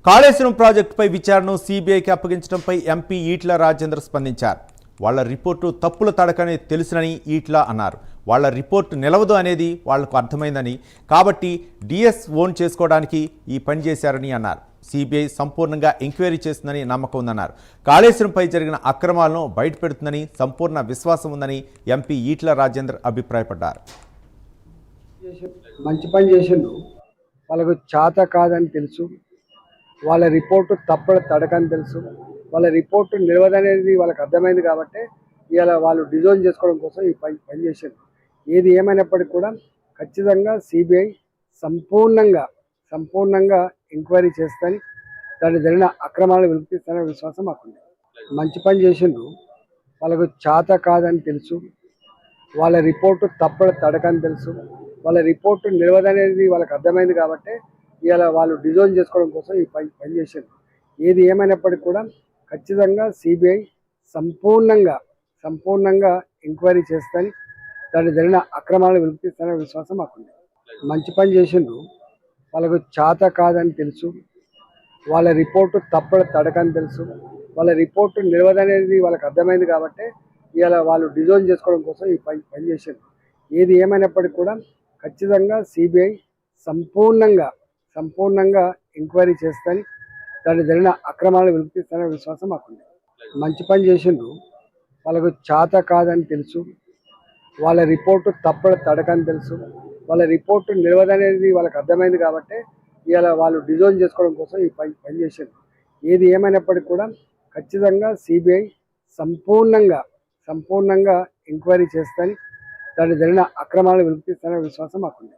కాళేశ్వరం ప్రాజెక్టుపై విచారణను సీబీఐకి అప్పగించడంపై ఎంపీ ఈట్ల రాజేందర్ స్పందించారు. వాళ్ల రిపోర్టు తప్పుల తడకని తెలుసునని ఈట్ల అన్నారు. వాళ్ల రిపోర్టు నిలవదు అనేది వాళ్లకు అర్థమైందని, కాబట్టి డిఎస్ ఓన్ చేసుకోవడానికి ఈ పని చేశారని అన్నారు. సీబీఐ సంపూర్ణంగా ఎంక్వైరీ చేస్తుందని నమ్మకం ఉందన్నారు. కాళేశ్వరంపై జరిగిన అక్రమాలను బయటపెడుతుందని సంపూర్ణ విశ్వాసం ఉందని ఎంపీ ఈట్ల రాజేందర్ అభిప్రాయపడ్డారు. మంచి పని చేసిండు, వాళ్ళకు చేత కాదని తెలుసు, వాళ్ళ రిపోర్టు తప్పడ తడకని తెలుసు, వాళ్ళ రిపోర్టు నిలవదనేది వాళ్ళకి అర్థమైంది. కాబట్టి ఇవాళ వాళ్ళు డిజైన్ చేసుకోవడం కోసం ఈ పని చేశారు. ఏది ఏమైనప్పటికీ కూడా ఖచ్చితంగా సిబిఐ సంపూర్ణంగా ఎంక్వైరీ చేస్తాని, దాన్ని జరిగిన అక్రమాలను వెలికిస్తాననే విశ్వాసం మాకుంది. మంచి పని చేసిండు, వాళ్ళకు చేత కాదని తెలుసు, వాళ్ళ రిపోర్టు తప్పడ తడకని తెలుసు, వాళ్ళ రిపోర్టు నిలవదనేది వాళ్ళకి అర్థమైంది. కాబట్టి ఇవాళ వాళ్ళు డిజైన్ చేసుకోవడం కోసం ఈ పని చేశారు. ఏది ఏమైనప్పటికీ కూడా ఖచ్చితంగా సిబిఐ సంపూర్ణంగా ఎంక్వైరీ చేస్తాని, దాన్ని జరిగిన అక్రమాలను వెలికిస్తాననే విశ్వాసం మాకుంది. మంచి పని చేసిండు, వాళ్ళకు చేత కాదని తెలుసు, వాళ్ళ రిపోర్టు తప్పడ తడకని తెలుసు, వాళ్ళ రిపోర్టు నిలవదనేది వాళ్ళకి అర్థమైంది. కాబట్టి ఇవాళ వాళ్ళు డిజైన్ చేసుకోవడం కోసం ఈ పని చేశారు. ఏది ఏమైనప్పటికీ కూడా ఖచ్చితంగా సిబిఐ సంపూర్ణంగా ఎంక్వైరీ చేస్తాని, దాన్ని జరిగిన అక్రమాలను వెలికిస్తాననే విశ్వాసం మాకుంది. మంచి పని చేసిండు, వాళ్ళకు చేత కాదని తెలుసు, వాళ్ళ రిపోర్టు తప్పడ తడకని తెలుసు, వాళ్ళ రిపోర్టు నిలవదనేది వాళ్ళకి అర్థమైంది. కాబట్టి ఇవాళ వాళ్ళు డిజైన్ చేసుకోవడం కోసం ఈ పని చేశారు. ఏది ఏమైనప్పటికీ కూడా ఖచ్చితంగా సిబిఐ సంపూర్ణంగా ఎంక్వైరీ చేస్తాని, దాన్ని జరిగిన అక్రమాలను వెలికిస్తాననే విశ్వాసం మాకుంది.